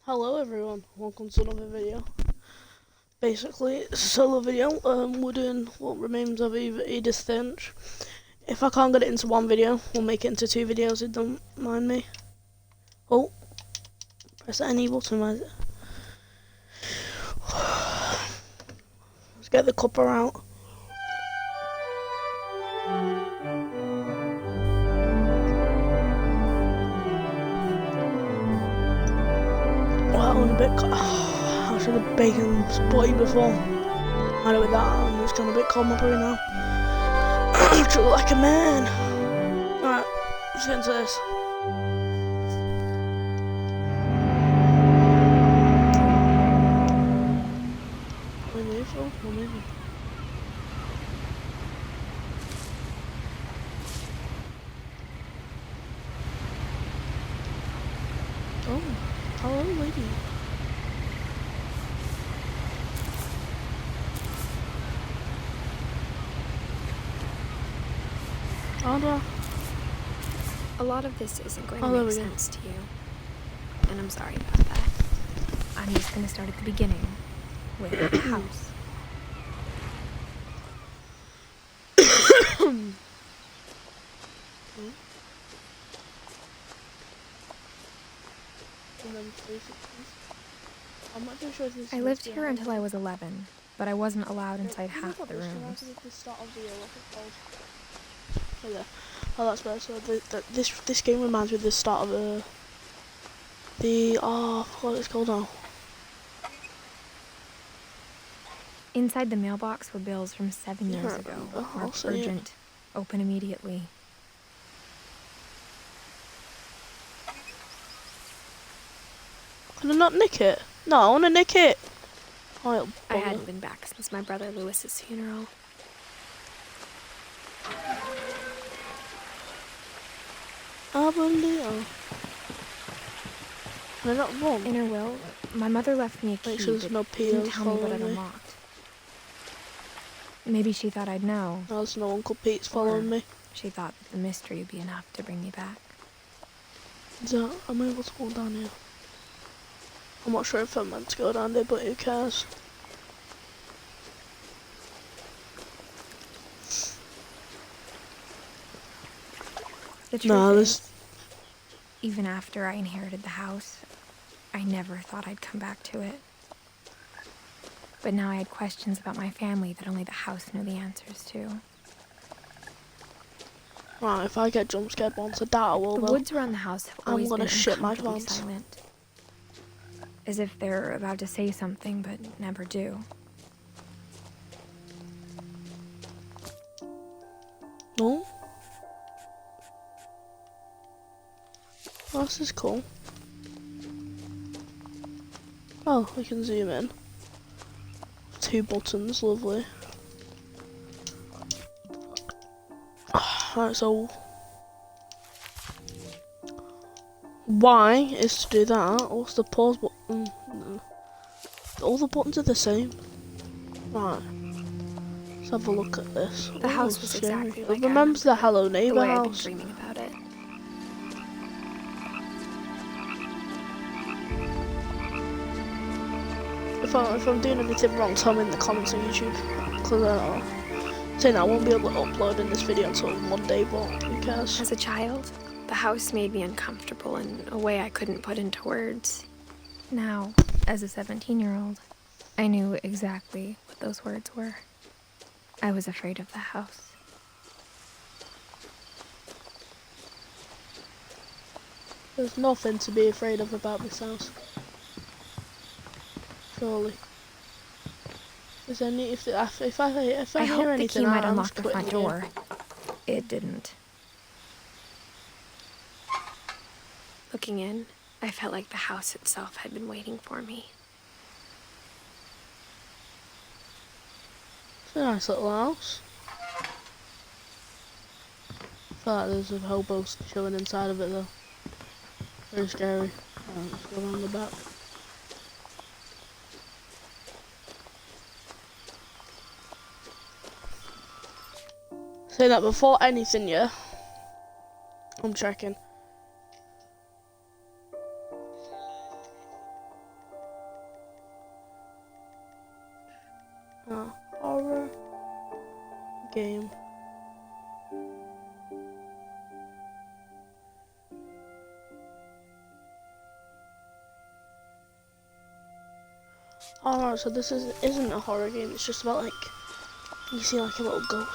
Hello everyone, welcome to another video. Basically, it's a solo video. We're doing what remains of Edith Finch. If I can't get it into one video, we'll make it into two videos, it don't mind me. Oh, press any button, where is it? Let's get the cuppa out. Well, I'm a bit I should have bacon spotty before. I know with that, I'm just kind of a bit cold my brew now. Treat like a man. Alright, let's get into this. We move, oh, we're moving. Oh, hello lady. A lot of this isn't going to make sense to you, and I'm sorry about that. I'm just going to start at the beginning, with the house. I lived here until I was 11, but I wasn't allowed inside half the rooms. Oh, that's better. So this game reminds me of the start of what it's called now. Inside the mailbox were bills from 7 years ago. Marked urgent. Open immediately. Can I not nick it? No, I want to nick it. Oh, I hadn't been back since my brother Lewis's funeral. I believe. They're not wrong. In her will, my mother left me a key. Make sure there's no didn't POs tell me what following I'd me. unlocked. Maybe she thought I'd know. There's no Uncle Pete's following me. She thought that the mystery would be enough to bring me back. Am I able to go down here? I'm not sure if I'm meant to go down there, but who cares? The truth is, even after I inherited the house, I never thought I'd come back to it. But now I had questions about my family that only the house knew the answers to. Right, if I get jump scared once, I doubt I will. The woods around the house have always been uncomfortably silent. As if they're about to say something, but never do. No? Oh, this is cool. Oh, we can zoom in. 2 buttons, lovely. Right, so Y is to do that. What's the pause button? No. All the buttons are the same. Right. Let's have a look at this. The house was exactly like it remembers the Hello Neighbor the way house. I've been dreaming about it. If I'm doing anything wrong, tell me in the comments on YouTube. Because saying I won't be able to upload in this video until Monday, but who cares? As a child, the house made me uncomfortable in a way I couldn't put into words. Now, as a 17-year-old, I knew exactly what those words were. I was afraid of the house. There's nothing to be afraid of about this house. Surely. Is there any, if I hear anything, the key might unlock the front door. It didn't. Looking in, I felt like the house itself had been waiting for me. It's a nice little house. I feel like there's a hobo chilling inside of it though. Very scary. Let's go around the back. Say that before anything, yeah? I'm checking. Horror game. Alright, so this isn't a horror game, it's just about like, you see like a little ghost.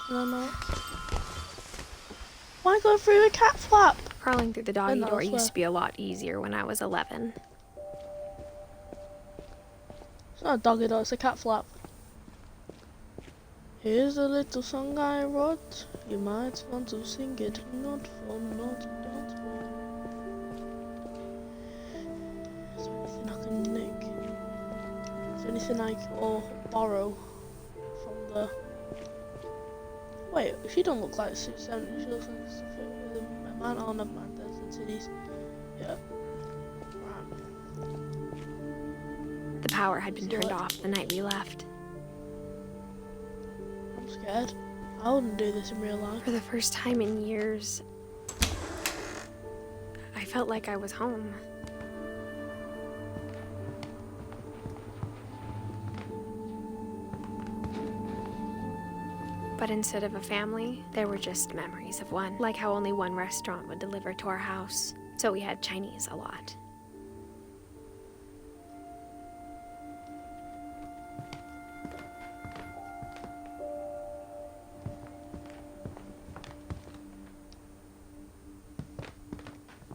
No, no. Why go through a cat flap? Crawling through the doggy door used to be a lot easier when I was 11. It's not a doggy door, it's a cat flap. Here's a little song I wrote. You might want to sing it. Not fun, not don't worry. Is there anything I can nick? Is there anything I can borrow from the... Wait, she don't look like 670. She looks like something with a man. Oh, never mind. There's the titties. Yeah. Right. The power had been turned off the night we left. I'm scared. I wouldn't do this in real life. For the first time in years, I felt like I was home. But instead of a family, there were just memories of one. Like how only one restaurant would deliver to our house, so we had Chinese a lot.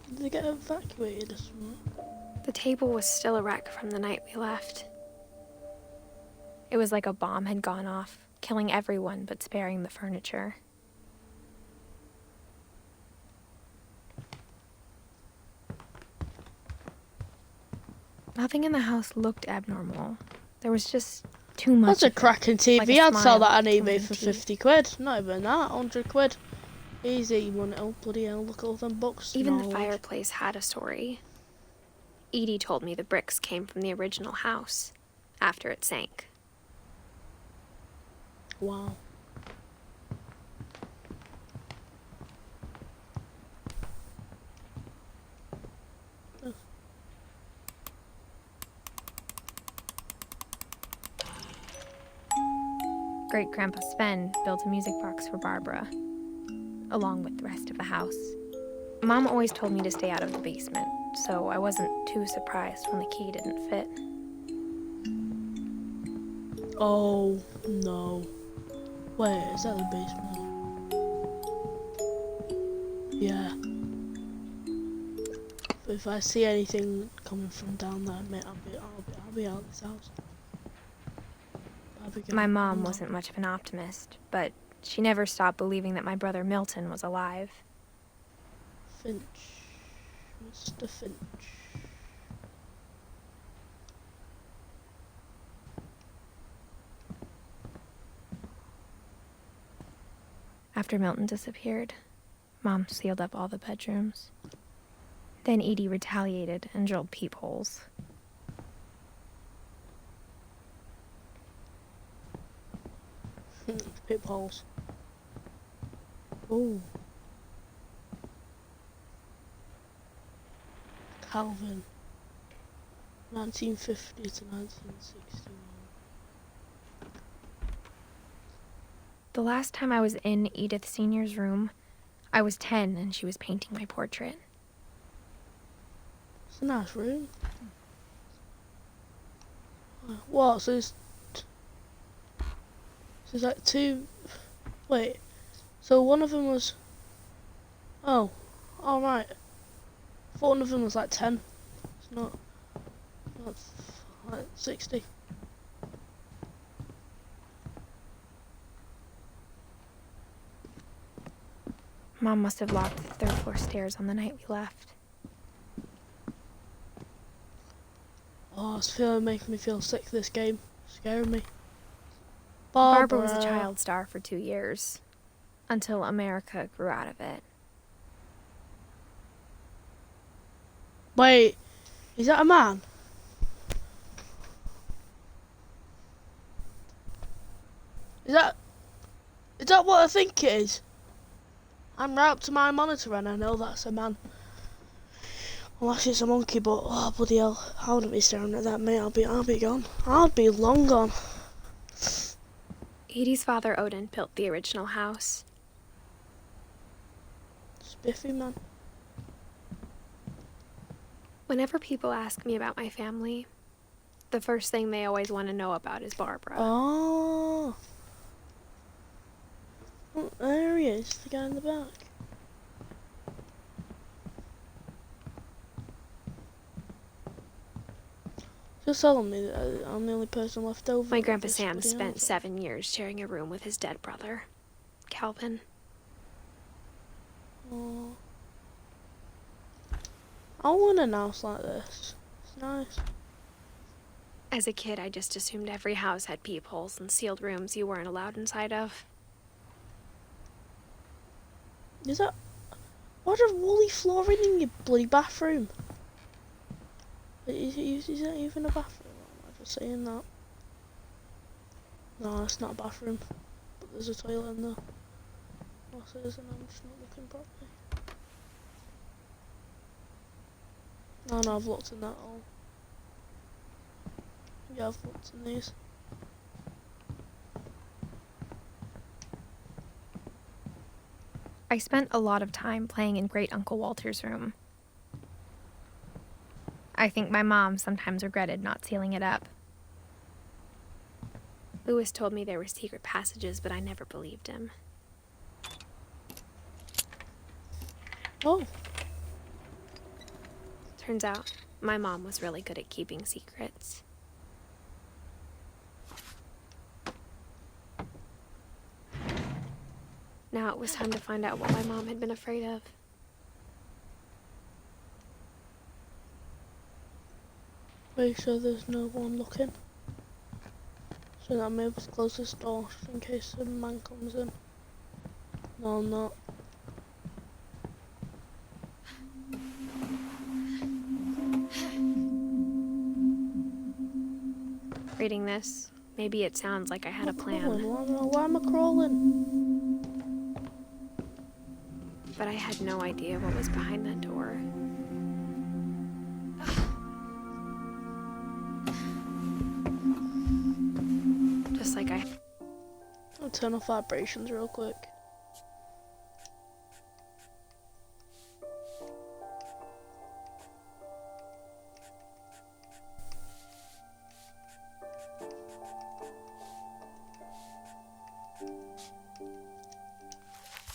Did they get evacuated or something? The table was still a wreck from the night we left. It was like a bomb had gone off, killing everyone but sparing the furniture. Nothing in the house looked abnormal. There was just too much. That's a cracking TV. Like a I'd sell that on smile eBay from for an 50 quid. Not even that, 100 quid. Easy money. Oh, bloody hell, look at all them books. Even the fireplace had a story. Edie told me the bricks came from the original house, after it sank. Wow. Great-Grandpa Sven built a music box for Barbara, along with the rest of the house. Mom always told me to stay out of the basement, so I wasn't too surprised when the key didn't fit. Oh, no. Wait, is that the basement? Yeah. But if I see anything coming from down there, mate, I'll be out of this house. My mom wasn't much of an optimist, but she never stopped believing that my brother Milton was alive. Finch. Mr. Finch. After Milton disappeared, Mom sealed up all the bedrooms. Then Edie retaliated and drilled peepholes. Peepholes. Oh. Calvin. 1950 to 1961. The last time I was in Edith Sr.'s room, I was 10 and she was painting my portrait. It's a nice room. What? So there's like two... Wait. So one of them was... Oh. Alright. I thought one of them was like 10. It's not... That's like 60. Mom must have locked the third floor stairs on the night we left. Oh, it's making me feel sick, this game. Scaring me. Barbara was a child star for 2 years, until America grew out of it. Wait, is that a man? Is that what I think it is? I'm right up to my monitor and I know that's a man. Unless it's a monkey, but oh bloody hell, I wouldn't be staring at that, mate. I'll be gone. I'd be long gone. Edie's father, Odin, built the original house. Spiffy, man. Whenever people ask me about my family, the first thing they always want to know about is Barbara. Oh. Oh, there he is, the guy in the back. Just telling me that I'm the only person left over. My grandpa Sam spent 7 years sharing a room with his dead brother, Calvin. Oh. I want a house like this. It's nice. As a kid, I just assumed every house had peepholes and sealed rooms you weren't allowed inside of. Is that... What a woolly flooring in your bloody bathroom? Is that even a bathroom? I'm just saying that. No, it's not a bathroom. But there's a toilet in there. What's it is, and I'm just not looking properly. No, I've looked in that all. Yeah, I've looked in these. I spent a lot of time playing in Great Uncle Walter's room. I think my mom sometimes regretted not sealing it up. Louis told me there were secret passages, but I never believed him. Oh. Turns out, my mom was really good at keeping secrets. Now it was time to find out what my mom had been afraid of. Make sure there's no one looking. So that maybe close this door in case some man comes in. No, I'm not. Reading this, maybe it sounds like I had a plan. Why am I crawling? But I had no idea what was behind that door. Just like I'll turn off vibrations real quick.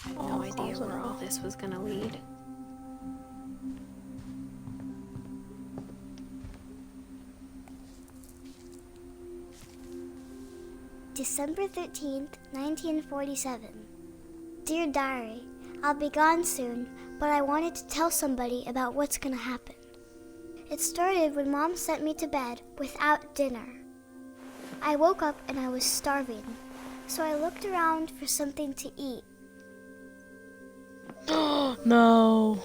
I had no idea where all this was gonna lead. December 13th, 1947. Dear Diary, I'll be gone soon, but I wanted to tell somebody about what's gonna happen. It started when Mom sent me to bed without dinner. I woke up and I was starving, so I looked around for something to eat. No.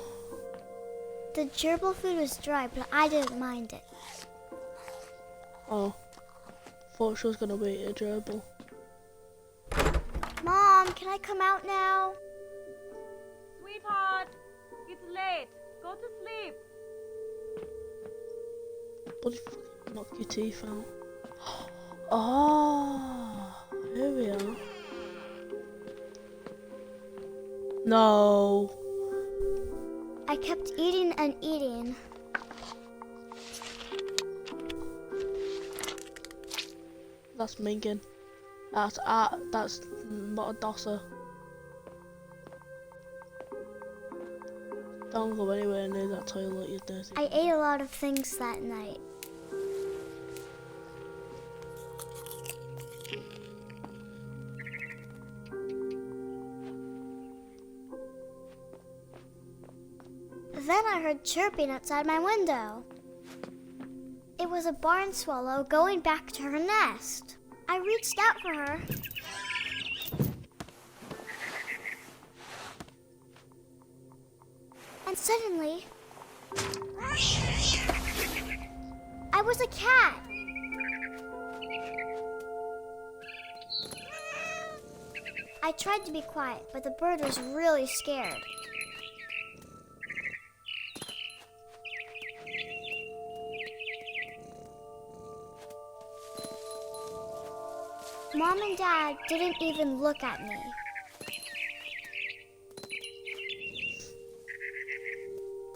The gerbil food was dry, but I didn't mind it. Oh. Thought she was gonna be a gerbil. Mom, can I come out now? Sweetheart, it's late. Go to sleep. Bloody fucking knock your teeth out. Oh, here we are. No. I kept eating and eating. That's Megan. That's not a dosser. Don't go anywhere near that toilet, you dirty. I ate a lot of things that night. Then I heard chirping outside my window. It was a barn swallow going back to her nest. I reached out for her. And suddenly, I was a cat. I tried to be quiet, but the bird was really scared. Mom and Dad didn't even look at me.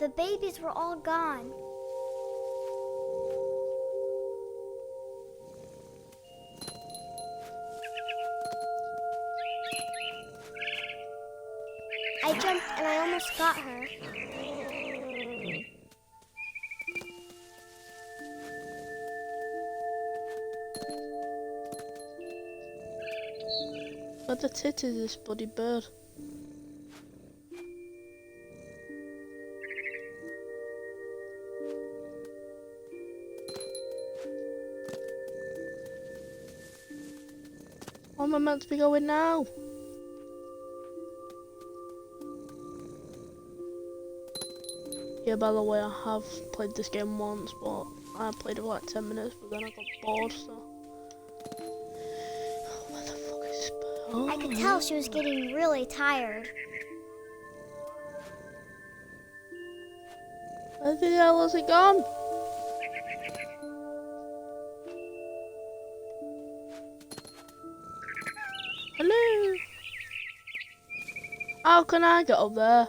The babies were all gone. I jumped and I almost got her. What the tit is this bloody bird? Where am I meant to be going now? Yeah, by the way, I have played this game once, but I played it for like 10 minutes, but then I got bored, so... Where the fuck is this bird? Oh, I could tell she was getting really tired. Where the hell has it gone? Hello? How can I get up there?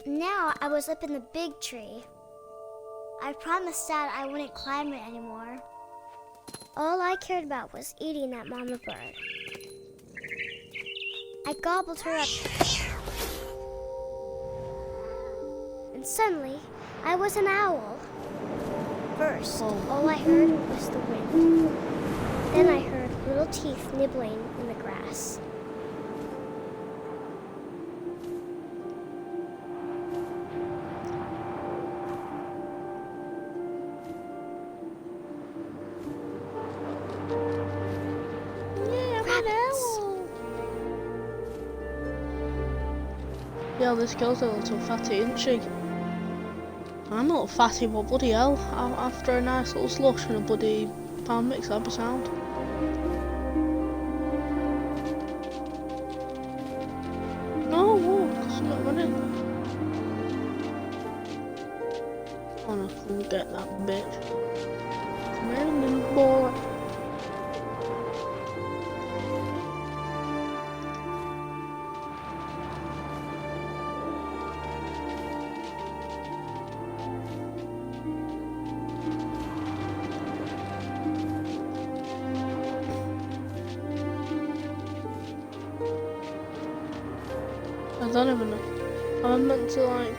Now I was up in the big tree. I promised Dad I wouldn't climb it anymore. All I cared about was eating that mama bird. I gobbled her up. And suddenly, I was an owl. First, all I heard was the wind. Then I heard little teeth nibbling in the grass. Yeah, this girl's a little fatty, isn't she? I'm a little fatty, but bloody hell. After a nice little slush and a bloody pound mix, that'd be sound. No, walk, it's not running. Oh no, I couldn't get that bitch. Come here, little boy. I don't even know. I'm meant to like...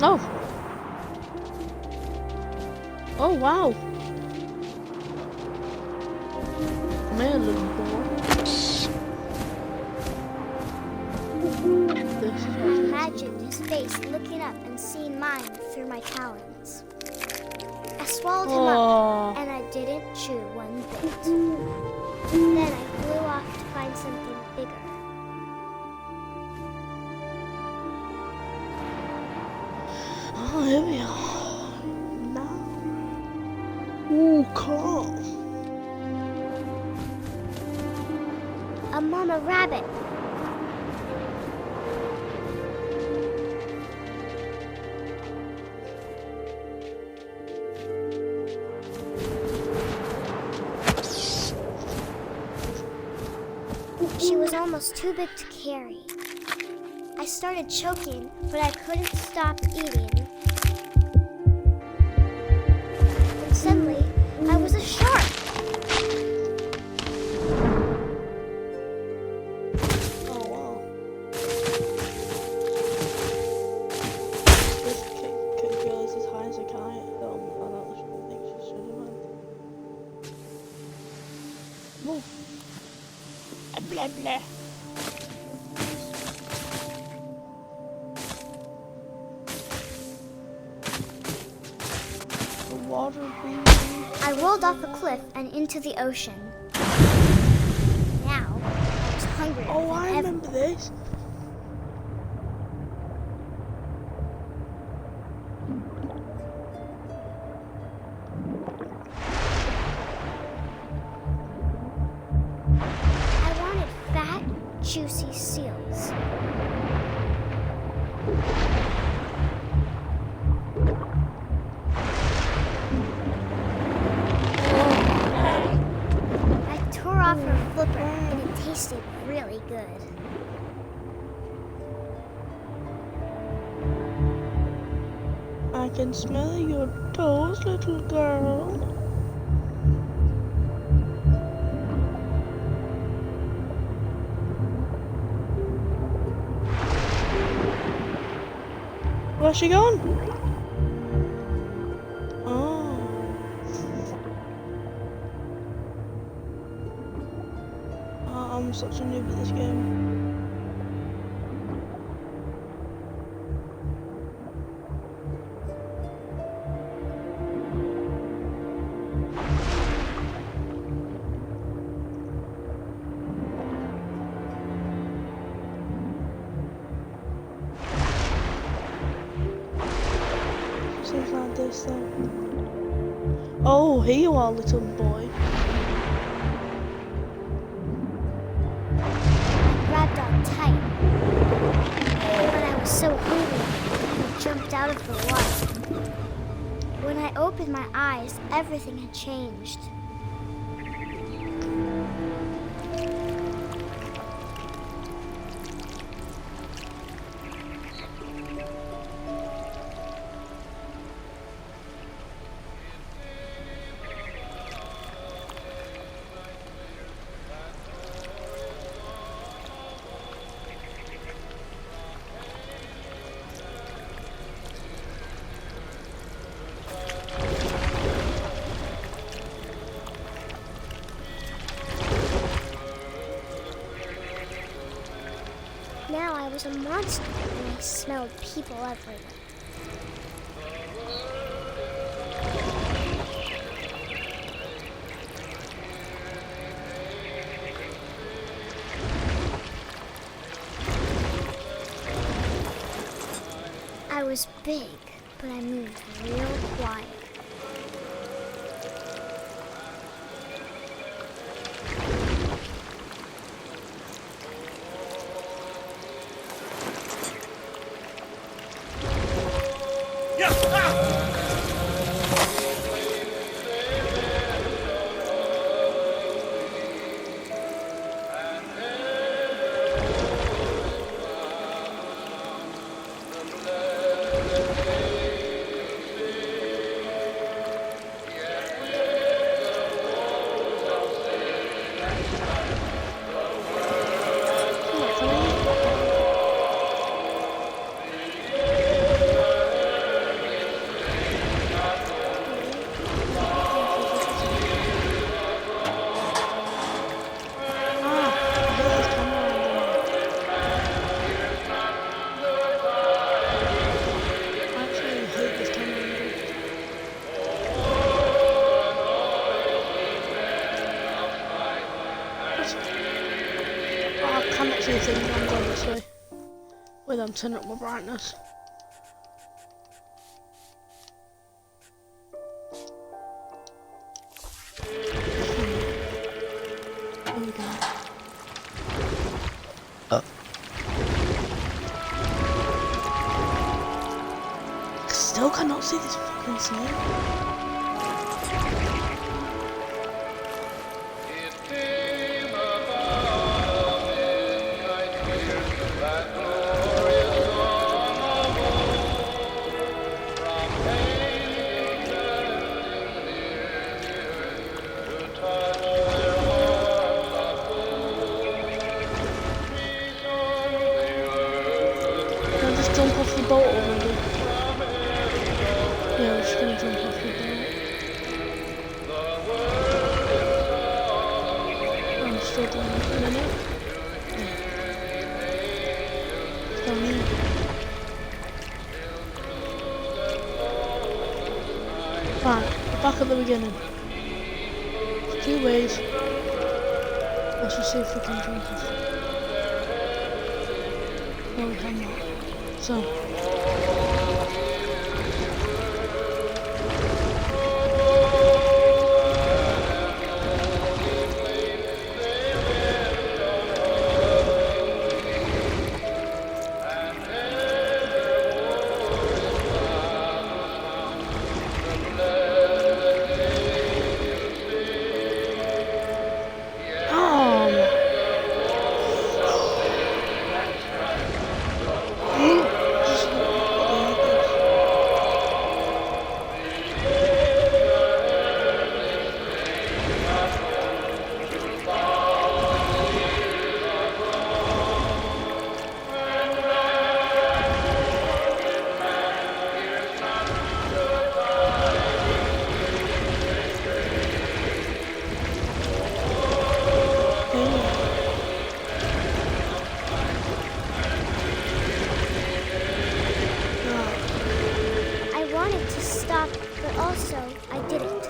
Oh! Oh wow! Come here, little boy. I imagined his face looking up and seeing mine through my talons. I swallowed him up, and I didn't chew one bit. Then I flew off to find something bigger. Oh, here we are. Now. Ooh, cool. A mama rabbit. She was almost too big to carry. I started choking, but I couldn't stop eating. And suddenly, I was a shark. Oh wow. This kid girl is as high as a kite. I don't think she should have. Move. Blah blah. The water breathing. I rolled off the cliff and into the ocean. Now, hungrier Oh, than I ever. remember this. I wanted fat, juicy seals. I tore off her flipper and it tasted really good. I can smell your toes, little girl. Where's she gone? Oh. Oh, I'm such a noob at this game. Something like this though. Oh, here you are, little boy. I grabbed on tight, but I was so hungry I jumped out of the water. When I opened my eyes, everything had changed. Now I was a monster and I smelled people everywhere. I was big, but I moved real quiet. See things I'm going this way. Wait, I'm turning up my brightness. There we go. I still cannot see this fucking snake. Jump off the boat already. Yeah, we're just gonna jump off the boat. I'm struggling at the minute. It's down here. Right, back at the beginning. There's two ways. Let's just see if we can jump off. No, we have not. So. But also, I didn't.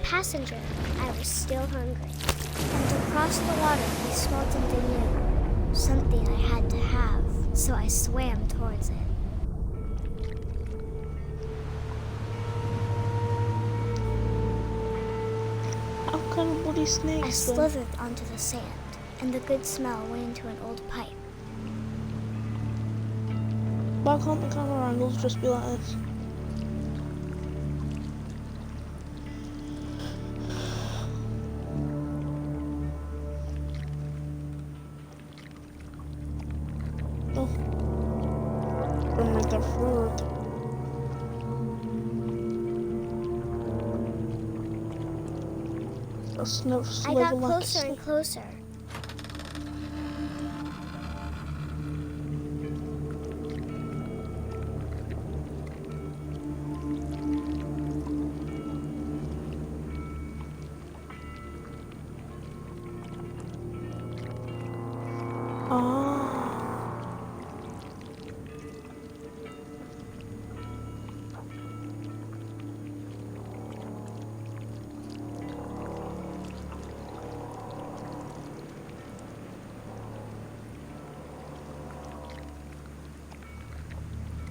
Passenger, I was still hungry. And to cross the water, I smelled something new. Something I had to have, so I swam towards it. How kind of bloody snakes? I slithered onto the sand, and the good smell went into an old pipe. Why can't the camera angles just be like this? I got closer and closer.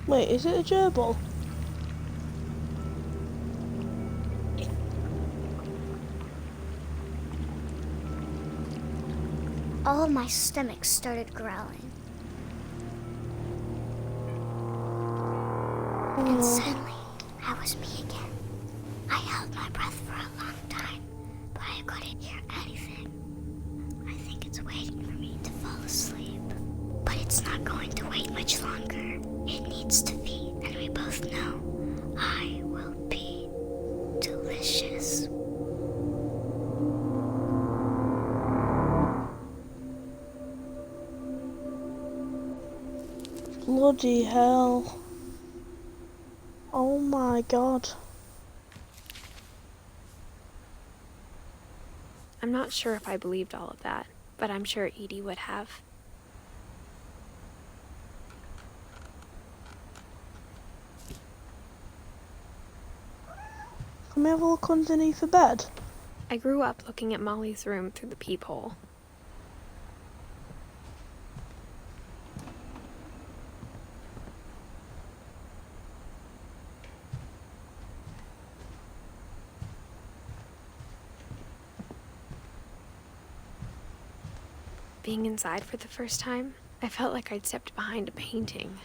Wait, is it a gerbil? All of my stomach started growling. And suddenly, I was me again. I held my breath for a long time, but I couldn't hear anything. I think it's waiting for me to fall asleep. But it's not going to wait much longer. It needs to be, and we both know I will be delicious. Bloody hell. Oh my god. I'm not sure if I believed all of that, but I'm sure Edie would have. Can we have a look underneath the bed? I grew up looking at Molly's room through the peephole. Being inside for the first time, I felt like I'd stepped behind a painting.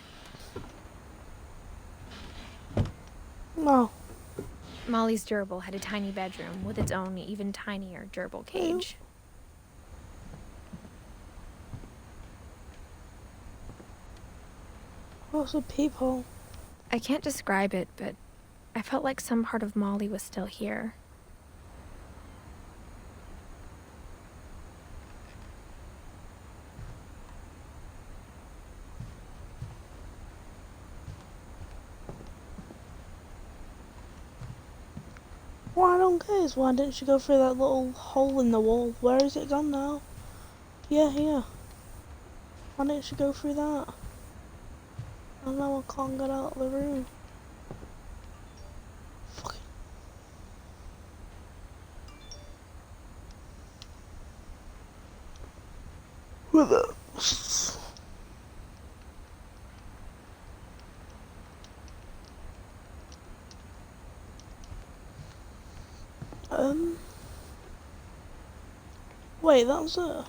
No. Molly's gerbil had a tiny bedroom with its own even tinier gerbil cage. What's a peephole? I can't describe it, but I felt like some part of Molly was still here. What I don't get is why didn't she go through that little hole in the wall? Where is it gone now? Yeah, here. Why didn't she go through that? I know I can't get out of the room. Fucking. Where the... Wait, that's her.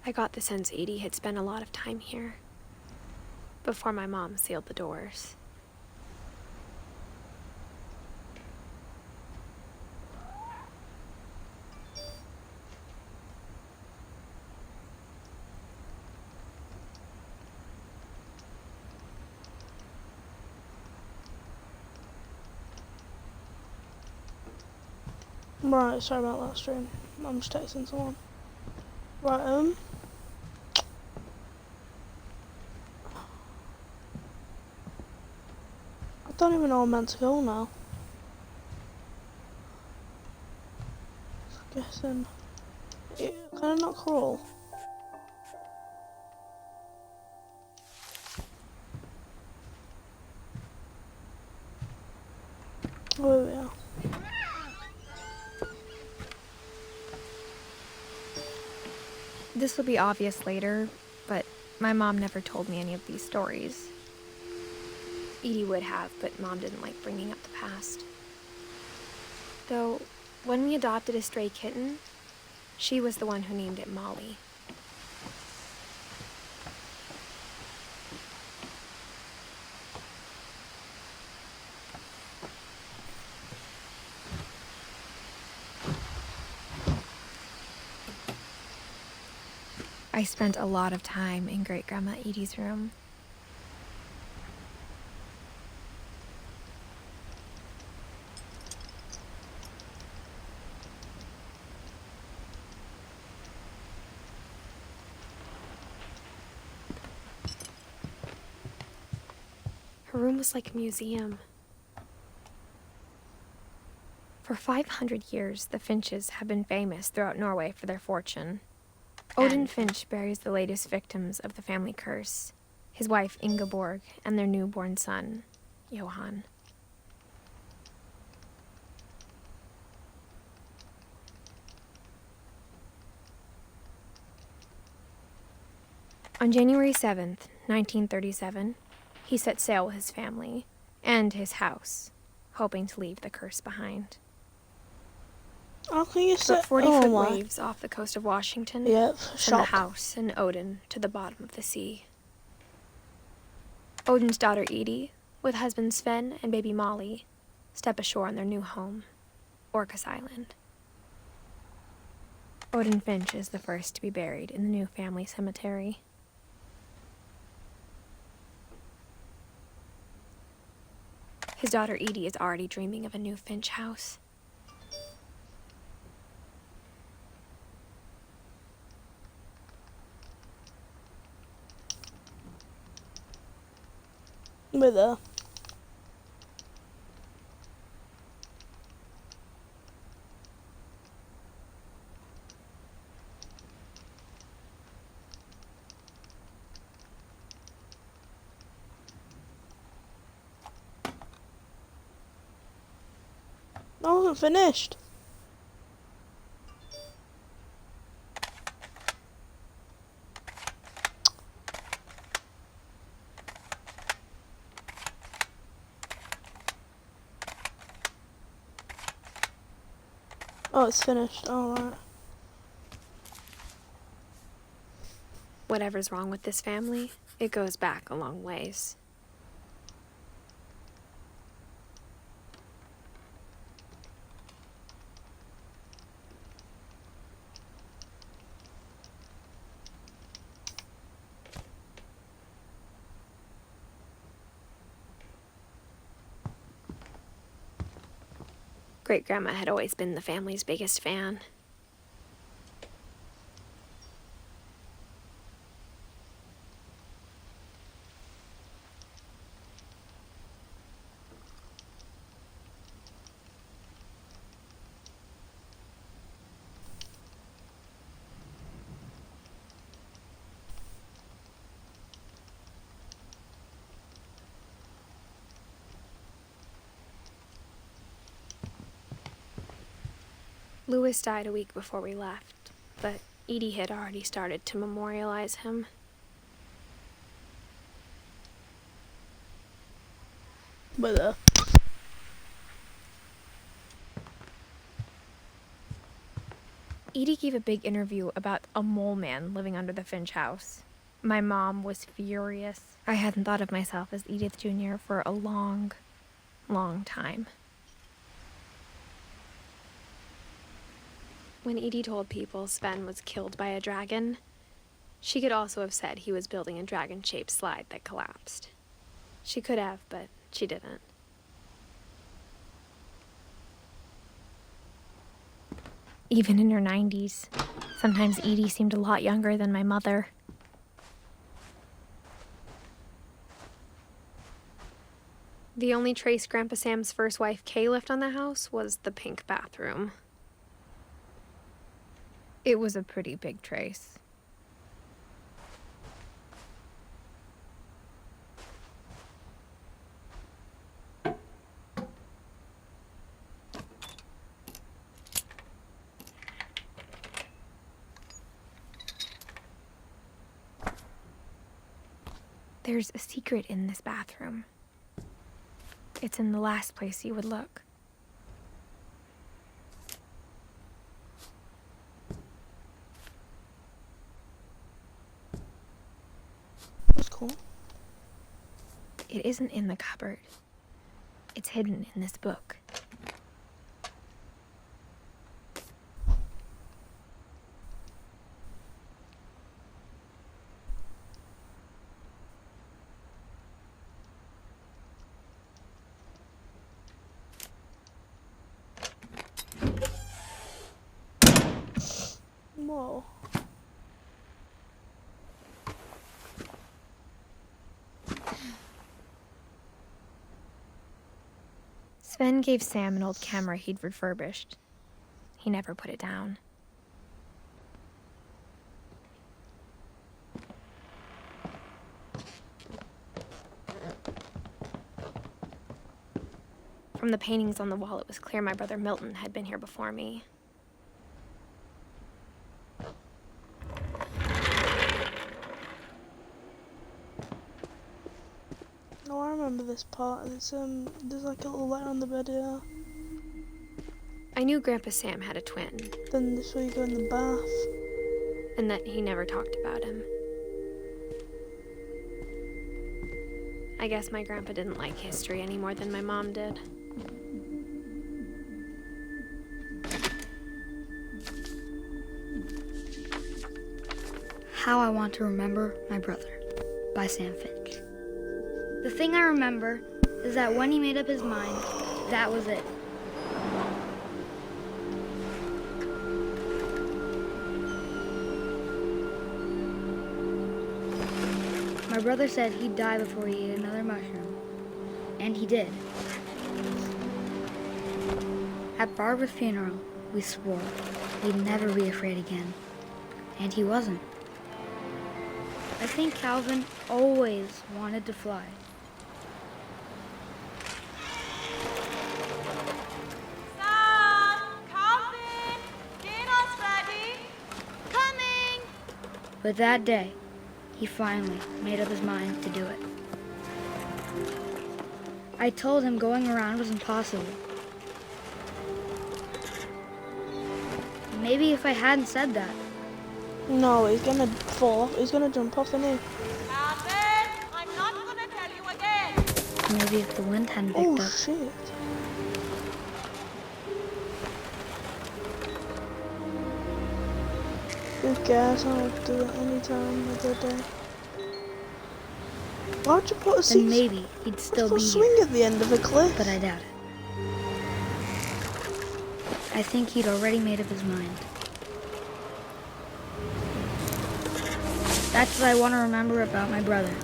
I got the sense Edie had spent a lot of time here before my mom sealed the doors. Right, sorry about that stream. I'm just texting someone. Right, I don't even know where I'm meant to go now. Guessing. Yeah, can I not crawl? Oh, yeah. This will be obvious later, but my mom never told me any of these stories. Edie would have, but Mom didn't like bringing up the past. Though, when we adopted a stray kitten, she was the one who named it Molly. I spent a lot of time in Great-Grandma Edie's room. Her room was like a museum. For 500 years, the Finches have been famous throughout Norway for their fortune. Odin Finch buries the latest victims of the family curse, his wife Ingeborg and their newborn son, Johan. On January 7th, 1937, he set sail with his family and his house, hoping to leave the curse behind. How can you say... But 40-foot waves off the coast of Washington sent the house and Odin to the bottom of the sea. Odin's daughter Edie, with husband Sven and baby Molly, step ashore on their new home, Orcas Island. Odin Finch is the first to be buried in the new family cemetery. His daughter Edie is already dreaming of a new Finch house. With her. I wasn't finished. Oh, it's finished. Alright. Whatever's wrong with this family, it goes back a long ways. Great-grandma had always been the family's biggest fan. Louis died a week before we left, but Edie had already started to memorialize him. But Edie gave a big interview about a mole man living under the Finch house. My mom was furious. I hadn't thought of myself as Edith Jr. for a long, long time. When Edie told people Sven was killed by a dragon, she could also have said he was building a dragon-shaped slide that collapsed. She could have, but she didn't. Even in her 90s, sometimes Edie seemed a lot younger than my mother. The only trace Grandpa Sam's first wife, Kay, left on the house was the pink bathroom. It was a pretty big trace. There's a secret in this bathroom. It's in the last place you would look. that's cool. It isn't in the cupboard. It's hidden in this book. Whoa. Sven gave Sam an old camera he'd refurbished. He never put it down. From the paintings on the wall, it was clear my brother Milton had been here before me. No, I remember this part. It's there's like a little light on the bed here. I knew Grandpa Sam had a twin, Then this way you go in the bath. and that he never talked about him. I guess my grandpa didn't like history any more than my mom did. How I Want to Remember My Brother by Sam Finch. The thing I remember is that when he made up his mind, that was it. My brother said he'd die before he ate another mushroom, and he did. At Barbara's funeral, we swore we'd never be afraid again, and he wasn't. I think Calvin always wanted to fly. Sam! Calvin! Dinner's ready! Coming! But that day, he finally made up his mind to do it. I told him going around was impossible. Maybe if I hadn't said that, No, he's gonna fall. He's gonna jump off, isn't he? Calvin! I'm not gonna tell you again! maybe if the wind hadn't picked Oh up. shit. Who cares? I'll do it anytime of the day. Why'd you put a Then seat? maybe he'd still Put be a swing here, at the end of a cliff. but I doubt it. I think he'd already made up his mind. That's what I want to remember about my brother.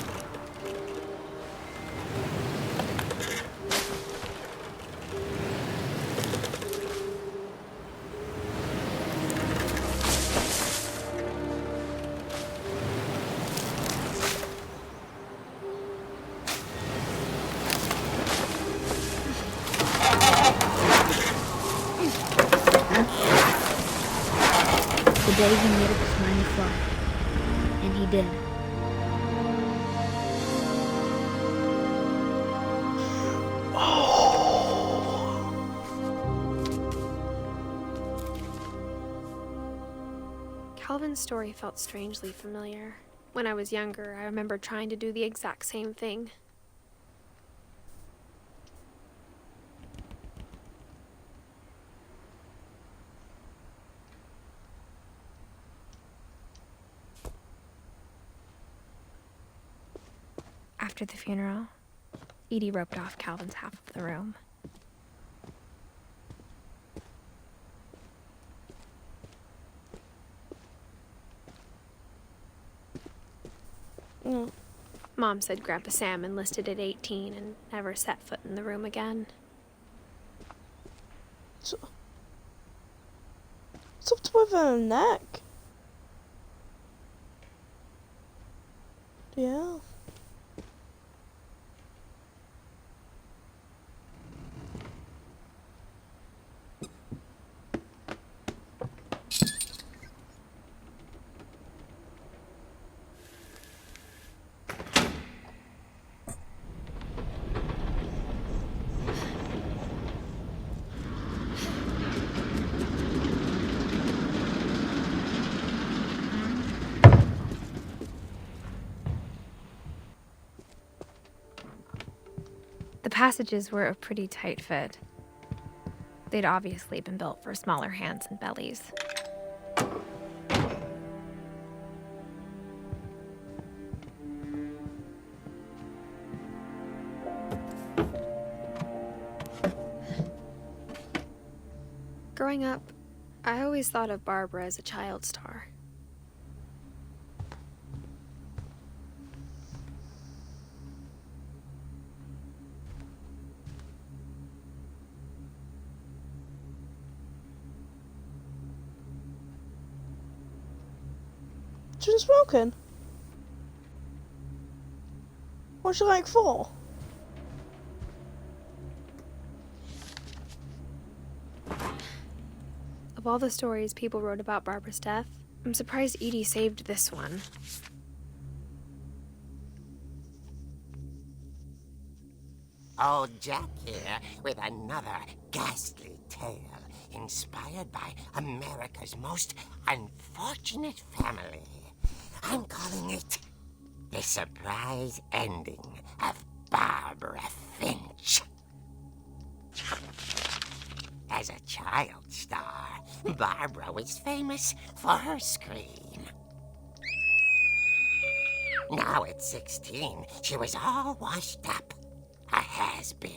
The day he made up his mind to fly. And he did. Calvin's story felt strangely familiar. When I was younger, I remember trying to do the exact same thing. After the funeral, Edie roped off Calvin's half of the room. Mom said Grandpa Sam enlisted at 18 and never set foot in the room again. What's up with her neck? Yeah. The passages were a pretty tight fit. They'd obviously been built for smaller hands and bellies. Growing up, I always thought of Barbara as a child star. She's been smoking. What's she like for? Of all the stories people wrote about Barbara's death, I'm surprised Edie saved this one. Old Jack here with another ghastly tale inspired by America's most unfortunate family. I'm calling it The Surprise Ending of Barbara Finch. As a child star, Barbara was famous for her scream. Now at 16, she was all washed up. A has-been.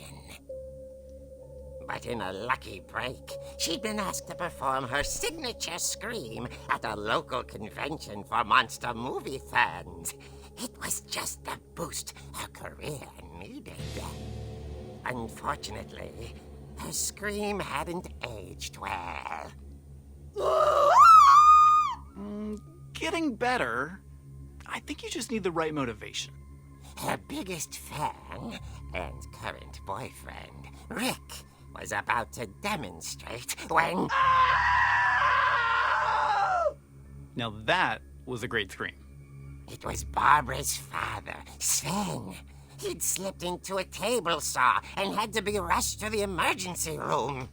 But in a lucky break, she'd been asked to perform her signature scream at a local convention for monster movie fans. It was just the boost her career needed. Unfortunately, her scream hadn't aged well. Getting better. I think you just need the right motivation. Her biggest fan and current boyfriend, Rick, was about to demonstrate when... Now that was a great scream. It was Barbara's father, Sven. He'd slipped into a table saw and had to be rushed to the emergency room.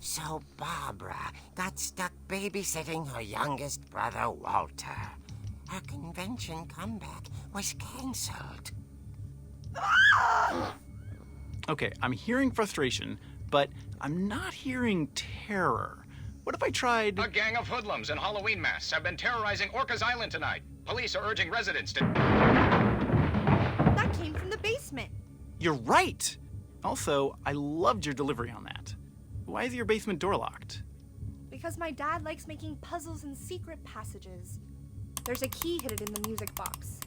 So Barbara got stuck babysitting her youngest brother, Walter. Her convention comeback was canceled. Okay, I'm hearing frustration, but I'm not hearing terror. What if I tried... A gang of hoodlums in Halloween masks have been terrorizing Orcas Island tonight. Police are urging residents to... That came from the basement. You're right! Also, I loved your delivery on that. Why is your basement door locked? because my dad likes making puzzles and secret passages. There's a key hidden in the music box.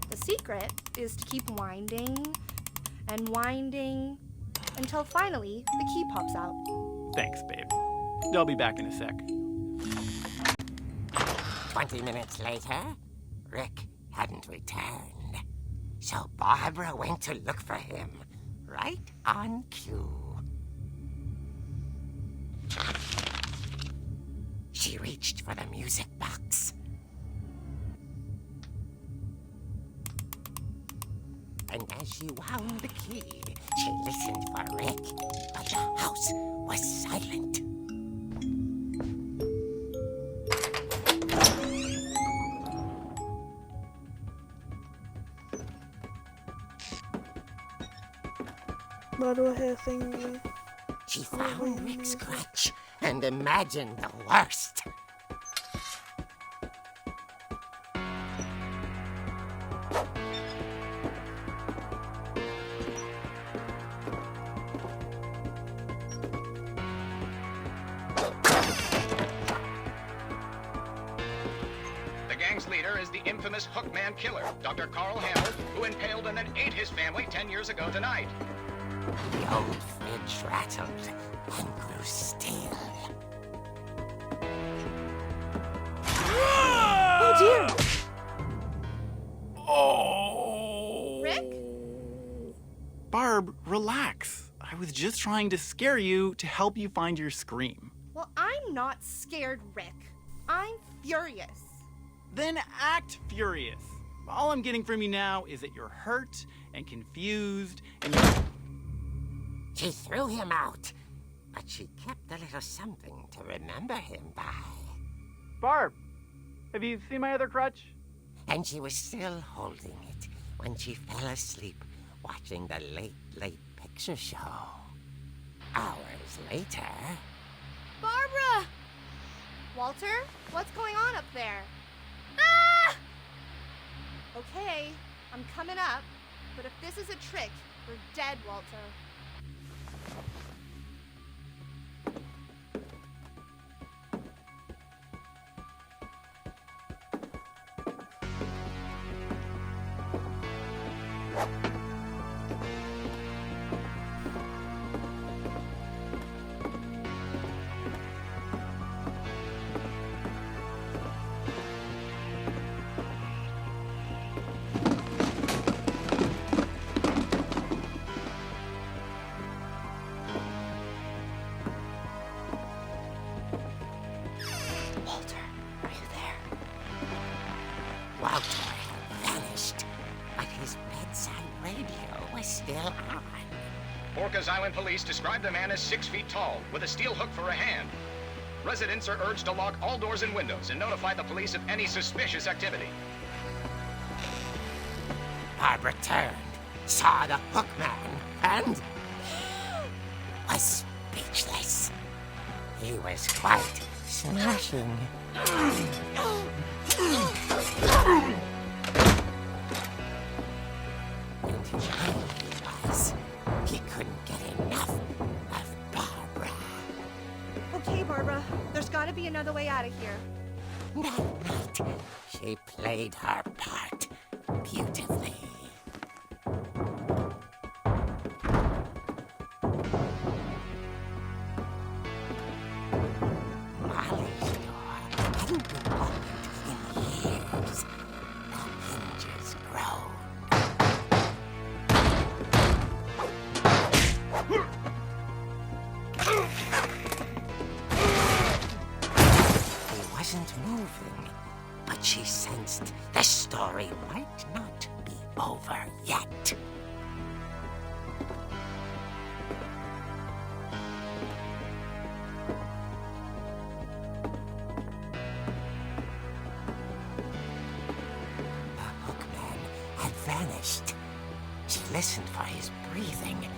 The secret is to keep winding and winding until finally the key pops out. Thanks, babe. I'll be back in a sec. 20 minutes later, Rick hadn't returned. So Barbara went to look for him, right on cue. She reached for the music box. And as she wound the key, she listened for Rick, but the house was silent. Why do I hear things? She found Rick's crutch and imagined the worst. The gang's leader is the infamous Hookman killer, Dr. Carl Hamel, who impaled and then ate his family 10 years ago tonight. The old fridge rattled and grew still. Oh dear! Oh! Rick? Barb, relax. I was just trying to scare you to help you find your scream. Well, I'm not scared, Rick. I'm furious. Then act furious. All I'm getting from you now is that you're hurt and confused and you're... She threw him out, but she kept a little something to remember him by. Barb, have you seen my other crutch? And she was still holding it when she fell asleep watching the late picture show. Hours later... Barbara! Walter, what's going on up there? Ah! Okay, I'm coming up, but if this is a trick, we're dead, Walter. Walter had vanished, but his bedside radio was still on. Orcas Island police describe the man as 6 feet tall, with a steel hook for a hand. Residents are urged to lock all doors and windows and notify the police of any suspicious activity. Barbara turned, saw the hook man, and was speechless. He was quite smashing. And he was. He couldn't get enough of Barbara. Okay, Barbara, there's gotta be another way out of here. That night, she played her part beautifully. Molly's door hadn't been opened in years. The hinges groaned. He wasn't moving, but she sensed the story might not be over yet. The hookman had vanished. She listened for his breathing,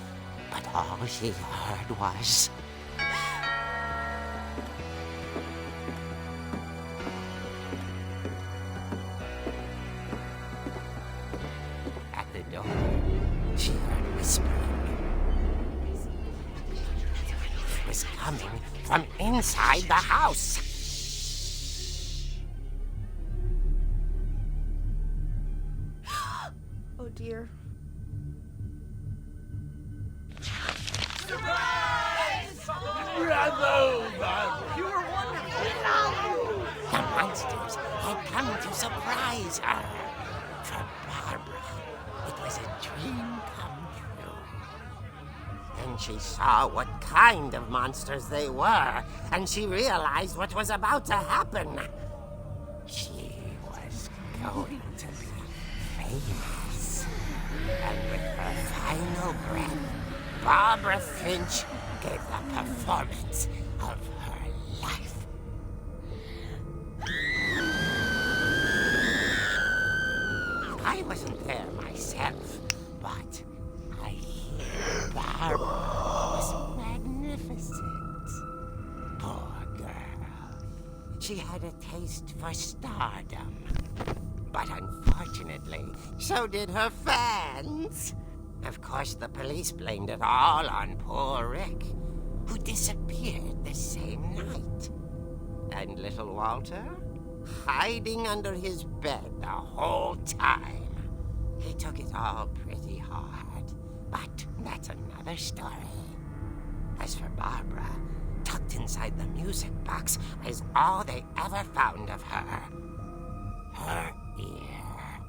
but all she heard was... At the door, she heard whispering. It was coming shouting from inside the house. Oh dear. The monsters had come to surprise her. For Barbara, it was a dream come true. Then she saw what kind of monsters they were, and she realized what was about to happen. She was going to be famous. And with her final breath, Barbara Finch gave the performance of her life. I wasn't there myself, but I hear Barbara was magnificent. Poor girl. She had a taste for stardom. But unfortunately, so did her fans. Of course, the police blamed it all on poor Rick, who disappeared the same night. And little Walter? Hiding under his bed the whole time. He took it all pretty hard, but that's another story. As for Barbara, tucked inside the music box was all they ever found of her. Her ear.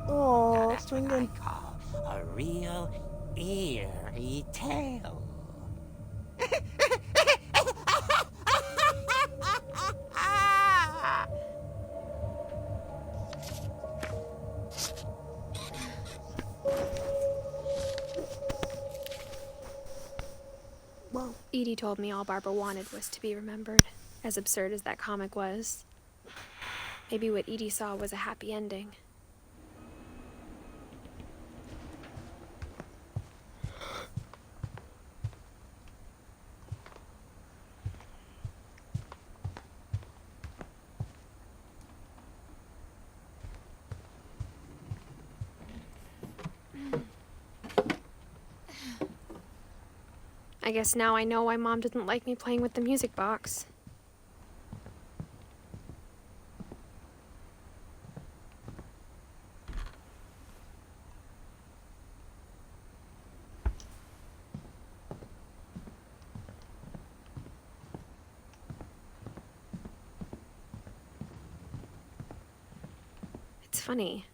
Oh, That's what I call a real eerie tale. Wow. Edie told me all Barbara wanted was to be remembered, as absurd as that comic was. Maybe what Edie saw was a happy ending. I guess now I know why Mom didn't like me playing with the music box. It's funny.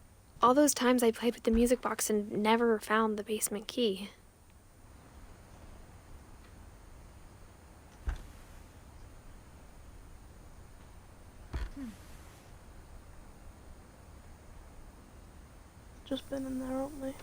All those times I played with the music box and never found the basement key. Just been in there, haven't they?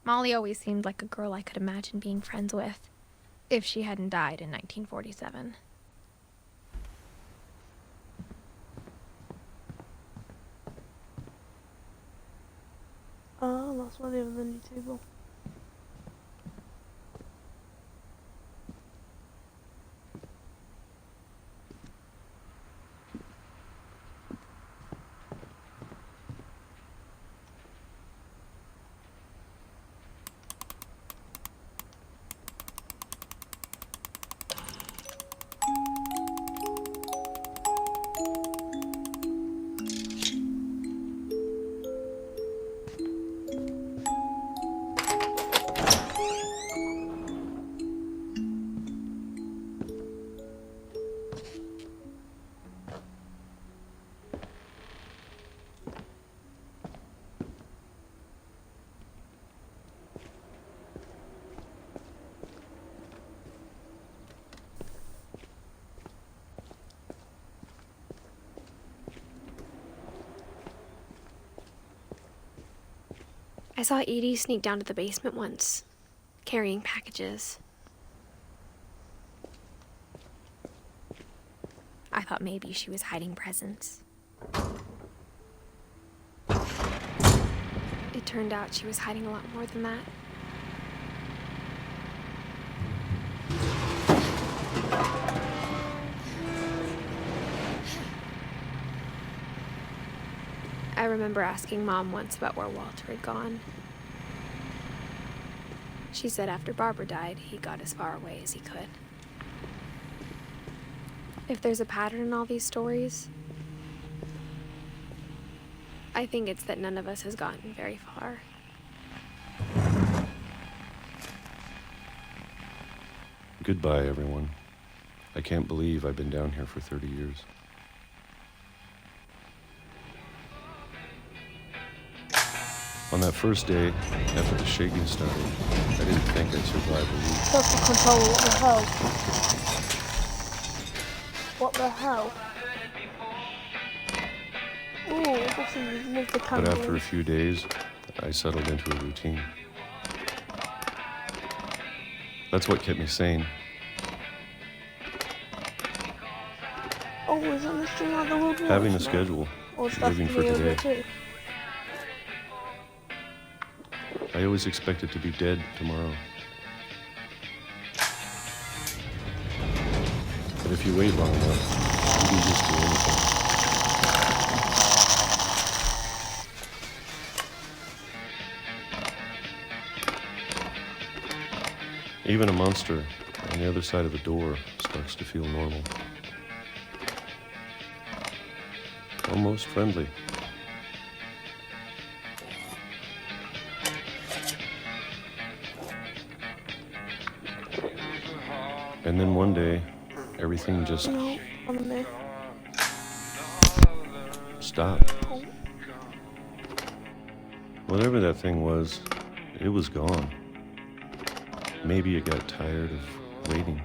Molly always seemed like a girl I could imagine being friends with, if she hadn't died in 1947. Oh, that's why they have the new table. I saw Edie sneak down to the basement once, carrying packages. I thought maybe she was hiding presents. It turned out she was hiding a lot more than that. I remember asking Mom once about where Walter had gone. She said after Barbara died, he got as far away as he could. If there's a pattern in all these stories, I think it's that none of us has gotten very far. Goodbye, everyone. I can't believe I've been down here for 30 years. On that first day, after the shaking started, I didn't think I'd survive a week. That's the controller, what the hell? What the hell? Ooh, this is love the camera. But after a few days, I settled into a routine. That's what kept me sane. Oh, isn't this just like the World War? Having a schedule, living for today. I always expected to be dead tomorrow. But if you wait long enough, you can just do anything. Even a monster on the other side of the door starts to feel normal. Almost friendly. And then one day, everything just stopped. Whatever that thing was, it was gone. Maybe it got tired of waiting.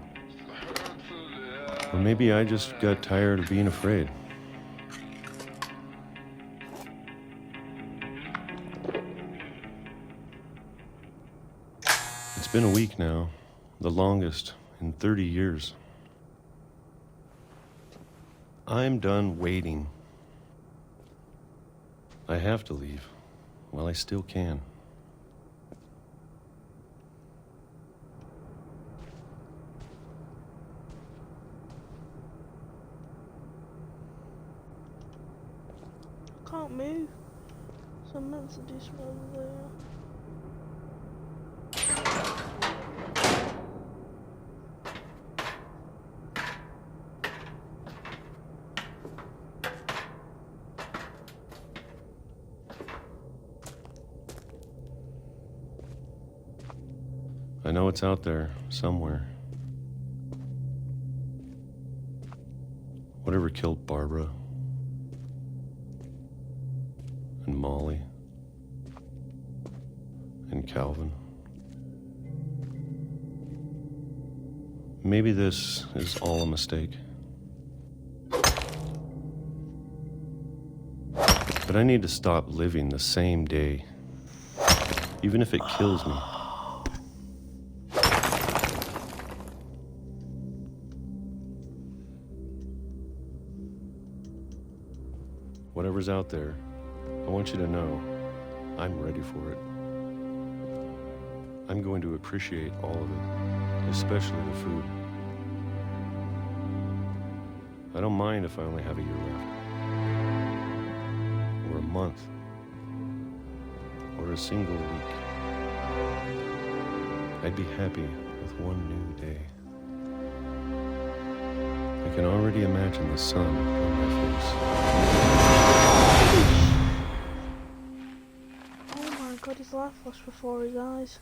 Or maybe I just got tired of being afraid. It's been a week now, the longest in 30 years. I'm done waiting. I have to leave while I still can. Can't move. So I'm meant to do something over there. I know it's out there, somewhere. Whatever killed Barbara and Molly and Calvin. Maybe this is all a mistake. But I need to stop living the same day, even if it kills me. Whatever's out there, I want you to know I'm ready for it. I'm going to appreciate all of it, especially the food. I don't mind if I only have a year left, or a month, or a single week. I'd be happy with one new day. I can already imagine the sun on my face. Oh my god, his life flashed before his eyes.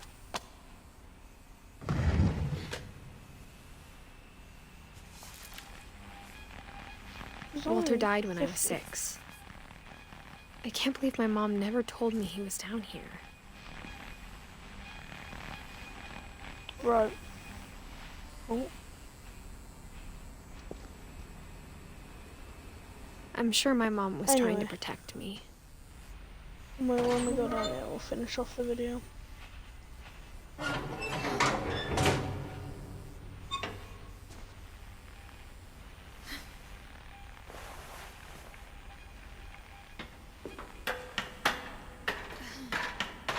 Walter died when I was 6. I can't believe my mom never told me he was down here. Right. Oh. I'm sure my mom was trying to protect me. When we go down there, we'll finish off the video.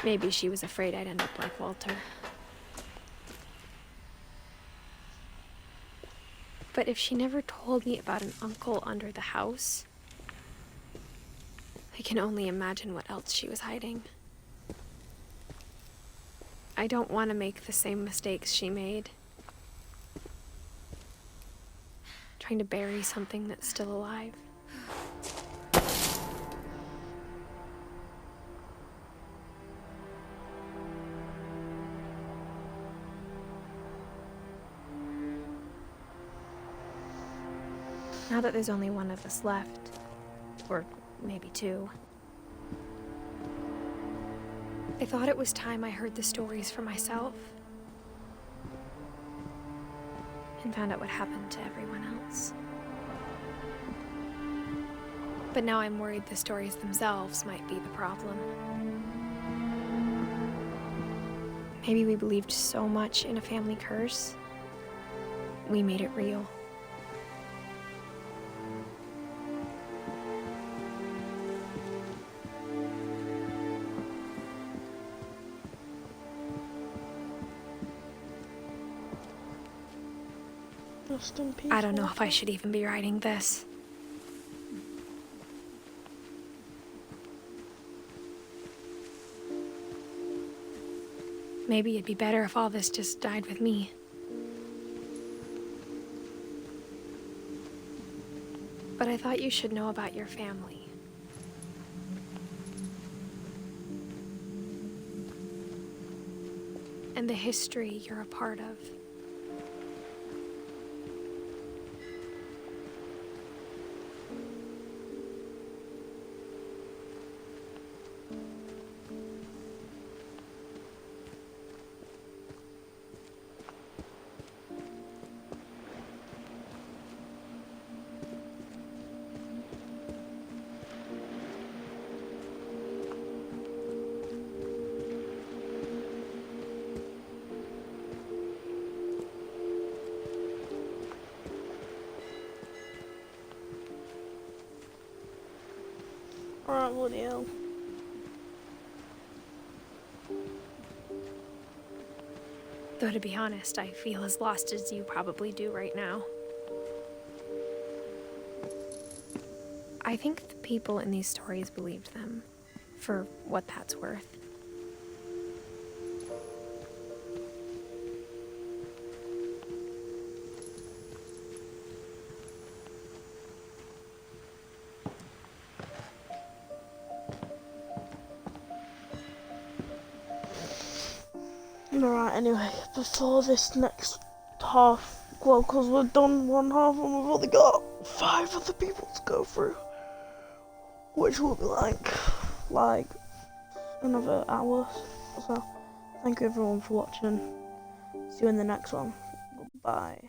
Maybe she was afraid I'd end up like Walter. But if she never told me about an uncle under the house, I can only imagine what else she was hiding. I don't want to make the same mistakes she made. Trying to bury something that's still alive. Now that there's only one of us left, or maybe two, I thought it was time I heard the stories for myself and found out what happened to everyone else. But now I'm worried the stories themselves might be the problem. Maybe we believed so much in a family curse, we made it real. Rest in peace. I don't know if I should even be writing this. Maybe it'd be better if all this just died with me. But I thought you should know about your family. And the history you're a part of. Alright, bloody hell. Though to be honest, I feel as lost as you probably do right now. I think the people in these stories believed them, for what that's worth. Alright, anyway, before this next half, well, because we've done one half and we've only got 5 other people to go through, which will be like another hour or so. Thank you everyone for watching. See you in the next one. Goodbye.